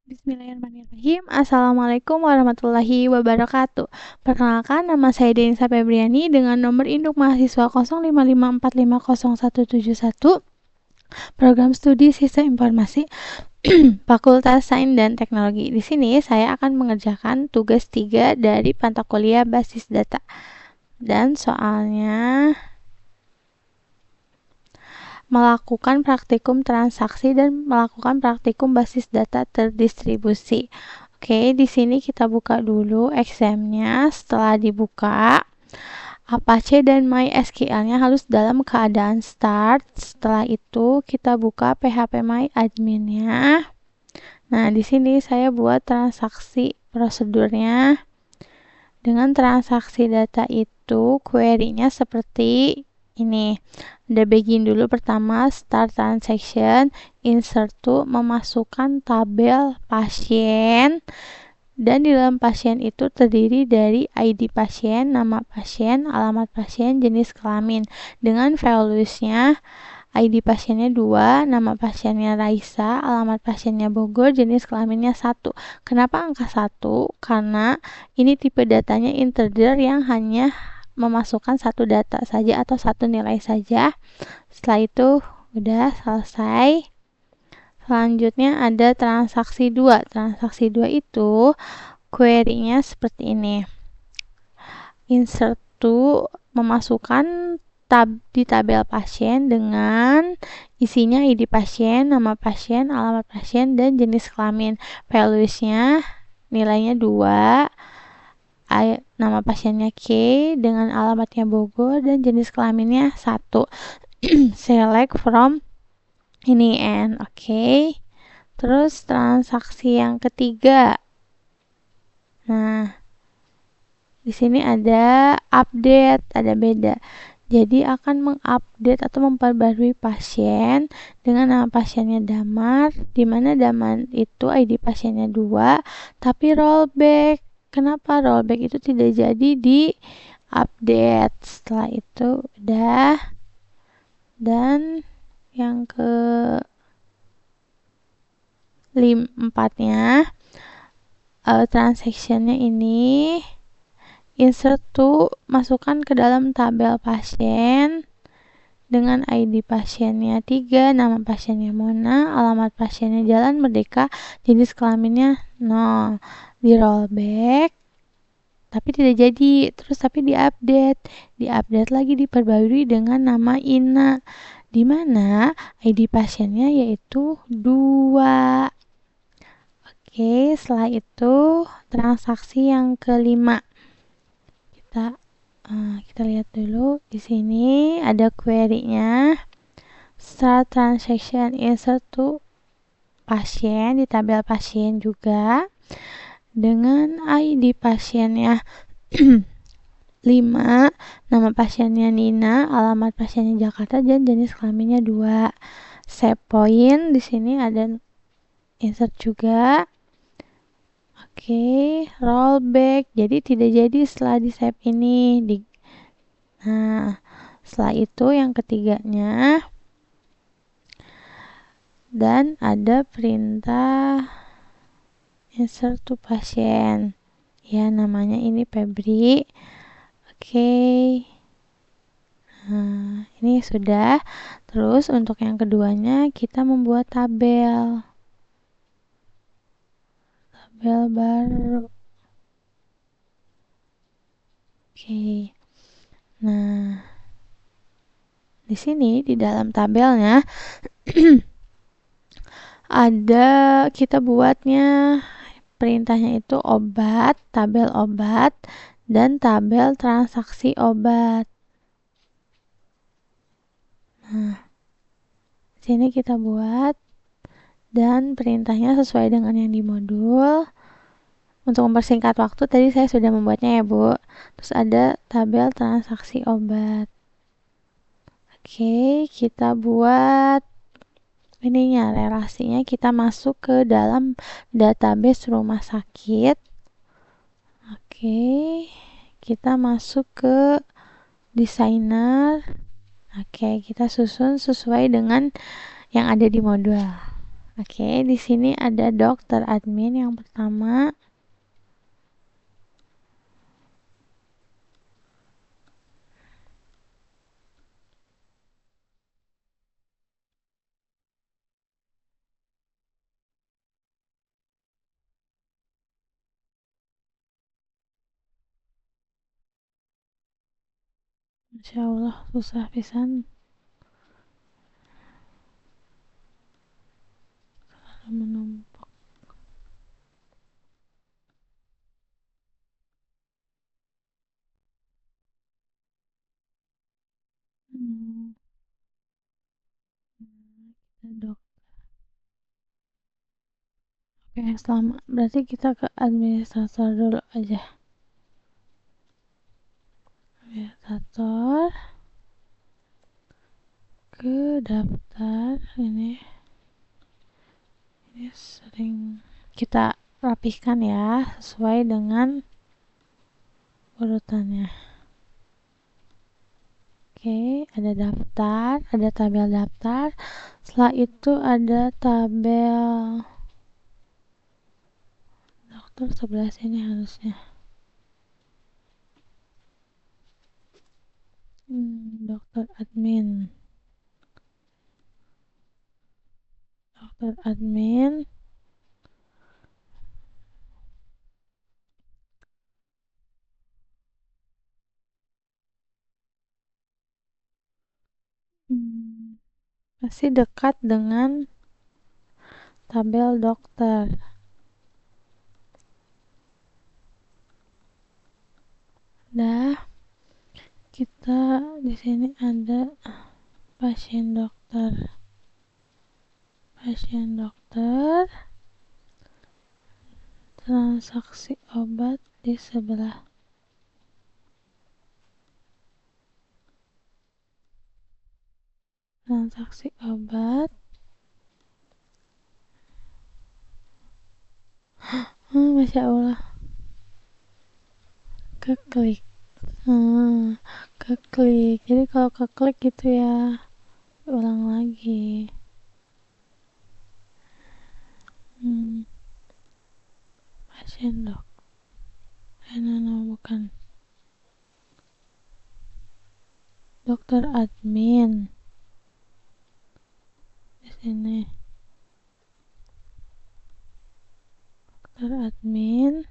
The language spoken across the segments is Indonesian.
Bismillahirrahmanirrahim. Assalamualaikum warahmatullahi wabarakatuh. Perkenalkan, nama saya Denisa Febriani dengan nomor induk mahasiswa 0554500171, program studi Sistem Informasi, Fakultas Sains dan Teknologi. Di sini saya akan mengerjakan tugas 3 dari mata kuliah Basis Data. Dan soalnya melakukan praktikum transaksi dan melakukan praktikum basis data terdistribusi. Oke, di sini kita buka dulu examnya. Setelah dibuka, Apache dan MySQL-nya harus dalam keadaan start. Setelah itu kita buka phpMyAdmin-nya. Nah, di sini saya buat transaksi prosedurnya. Dengan transaksi data itu, query-nya seperti ini. Ada begin dulu pertama, start transaction, insert to, memasukkan tabel pasien, dan di dalam pasien itu terdiri dari ID pasien, nama pasien, alamat pasien, jenis kelamin. Dengan values-nya, ID pasiennya 2, nama pasiennya Raisa, alamat pasiennya Bogor, jenis kelaminnya 1. Kenapa angka 1? Karena ini tipe datanya integer yang hanya memasukkan satu data saja atau satu nilai saja. Setelah itu udah selesai. Selanjutnya ada transaksi 2. Transaksi 2 itu query-nya seperti ini. Insert to, memasukkan di tabel pasien dengan isinya ID pasien, nama pasien, alamat pasien, dan jenis kelamin. Values-nya nilainya 2, nama pasiennya K dengan alamatnya Bogor dan jenis kelaminnya 1. Select from ini and oke. Terus transaksi yang ketiga. Nah, di sini ada update, ada beda. Jadi akan mengupdate atau memperbarui pasien dengan nama pasiennya Damar, di mana Damar itu ID pasiennya 2, tapi rollback. Kenapa rollback itu tidak jadi di update? Setelah itu udah. Dan yang ke 4-nya transactionnya ini insert to, masukkan ke dalam tabel pasien dengan ID pasiennya 3, nama pasiennya Mona, alamat pasiennya Jalan Merdeka, jenis kelaminnya 0. Di rollback tapi tidak jadi, terus tapi diupdate lagi, diperbarui dengan nama Ina, di mana ID pasiennya yaitu 2. Oke, setelah itu transaksi yang kelima. Kita lihat dulu. Di sini ada query-nya. Start transaction, insert to pasien, di tabel pasien juga dengan ID pasiennya 5, nama pasiennya Nina, alamat pasiennya Jakarta, dan jenis kelaminnya 2. Save point, di sini ada insert juga. Oke, rollback. Jadi tidak jadi setelah di save ini. Nah, setelah itu yang ketiganya. Dan ada perintah insert to pasien. Ya, namanya ini Febri. Oke. Nah, ini sudah. Terus untuk yang keduanya kita membuat tabel baru. Oke. Nah, di sini di dalam tabelnya ada kita buatnya perintahnya itu obat, tabel obat, dan tabel transaksi obat. Nah, sini kita buat dan perintahnya sesuai dengan yang di modul. Untuk mempersingkat waktu tadi saya sudah membuatnya ya Bu. Terus ada tabel transaksi obat. Oke, kita buat ininya, relasinya kita masuk ke dalam database rumah sakit. Oke, kita masuk ke desainer. Oke, kita susun sesuai dengan yang ada di modul. Oke, di sini ada dokter admin yang pertama. Masya Allah, susah pisan. Menumpuk. Kita dok. Oke, berarti kita ke administrator dulu aja. Administrator ke daftar ini sering kita rapihkan ya sesuai dengan urutannya. Oke, ada daftar, ada tabel daftar. Setelah itu ada tabel dokter sebelah sini harusnya. Dokter admin. Dokter admin. Masih dekat dengan tabel dokter. Dah, kita di sini ada pasien dokter. Pasien dokter. Transaksi obat di sebelah. Transaksi obat. Masya Allah. Keklik. Keklik. Jadi kalau keklik gitu ya, ulang lagi. Pasien dok. Bukan. Dokter admin. Di sini. Dokter admin.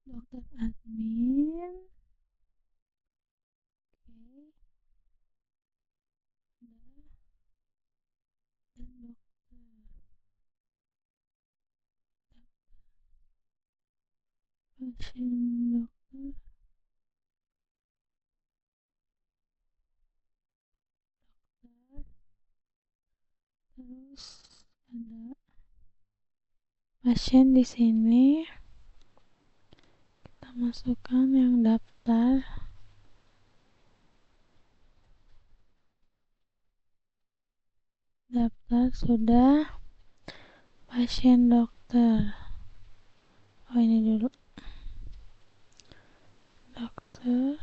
Dokter admin. Dan dokter. Pasien dokter. Terus ada pasien di sini. Kita masukkan yang daftar. Daftar sudah. Pasien dokter. Oh, ini dulu. Dokter.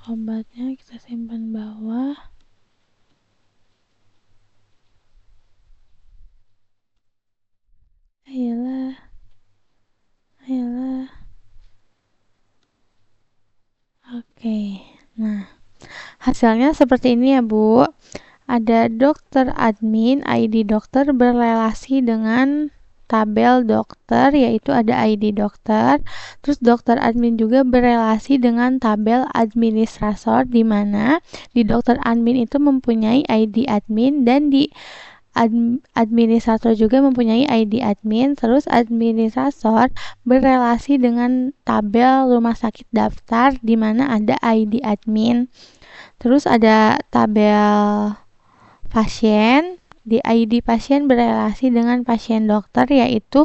Obatnya kita simpan bawah. Ayolah. Oke. Nah, hasilnya seperti ini ya, Bu. Ada dokter admin, ID dokter berrelasi dengan tabel dokter, yaitu ada ID dokter. Terus dokter admin juga berrelasi dengan tabel administrator, di mana di dokter admin itu mempunyai ID admin dan di administrator juga mempunyai ID admin. Terus administrator berrelasi dengan tabel rumah sakit daftar, di mana ada ID admin. Terus ada tabel pasien. Di ID pasien berrelasi dengan pasien dokter, yaitu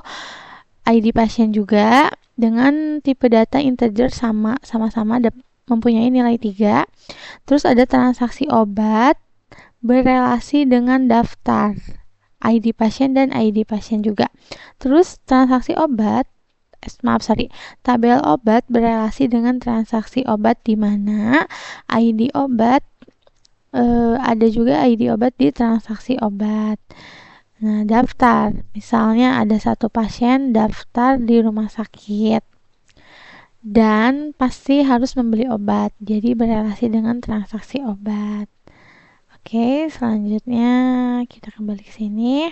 ID pasien juga dengan tipe data integer sama-sama mempunyai nilai 3. Terus ada transaksi obat berrelasi dengan daftar ID pasien dan ID pasien juga. Terus transaksi obat tabel obat berelasi dengan transaksi obat di mana ID obat ada juga ID obat di transaksi obat. Nah, daftar. Misalnya ada satu pasien daftar di rumah sakit dan pasti harus membeli obat. Jadi berelasi dengan transaksi obat. Oke, selanjutnya kita kembali ke sini.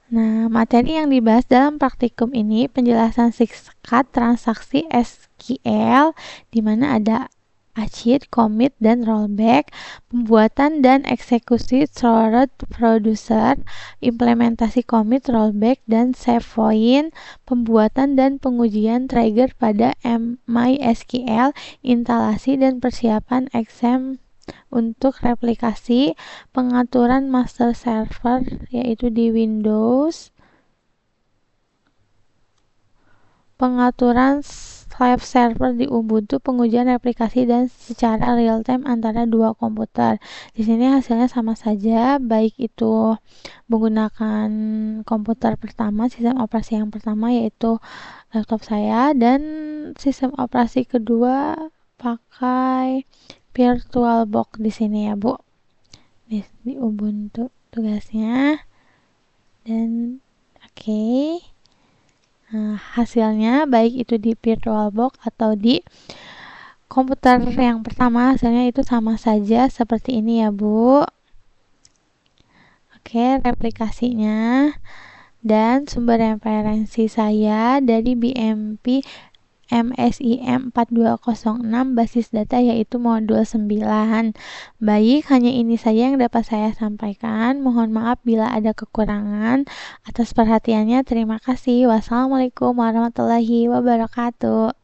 Nah, materi yang dibahas dalam praktikum ini penjelasan singkat transaksi SQL di mana ada cheat, commit, dan rollback, pembuatan dan eksekusi throughout producer, implementasi commit, rollback, dan save point, pembuatan dan pengujian trigger pada MySQL, instalasi dan persiapan exam untuk replikasi, pengaturan master server yaitu di Windows, pengaturan live server di Ubuntu, pengujian replikasi dan secara real time antara dua komputer. Di sini hasilnya sama saja, baik itu menggunakan komputer pertama, sistem operasi yang pertama yaitu laptop saya, dan sistem operasi kedua pakai VirtualBox di sini ya, Bu. Di Ubuntu tugasnya. Dan oke. Nah, hasilnya baik itu di VirtualBox atau di komputer yang pertama hasilnya itu sama saja seperti ini ya, Bu. Oke, replikasinya dan sumber referensi saya dari BMP MSIM 4206 basis data yaitu modul 9. Baik, hanya ini saja yang dapat saya sampaikan. Mohon maaf bila ada kekurangan. Atas perhatiannya terima kasih. Wassalamualaikum warahmatullahi wabarakatuh.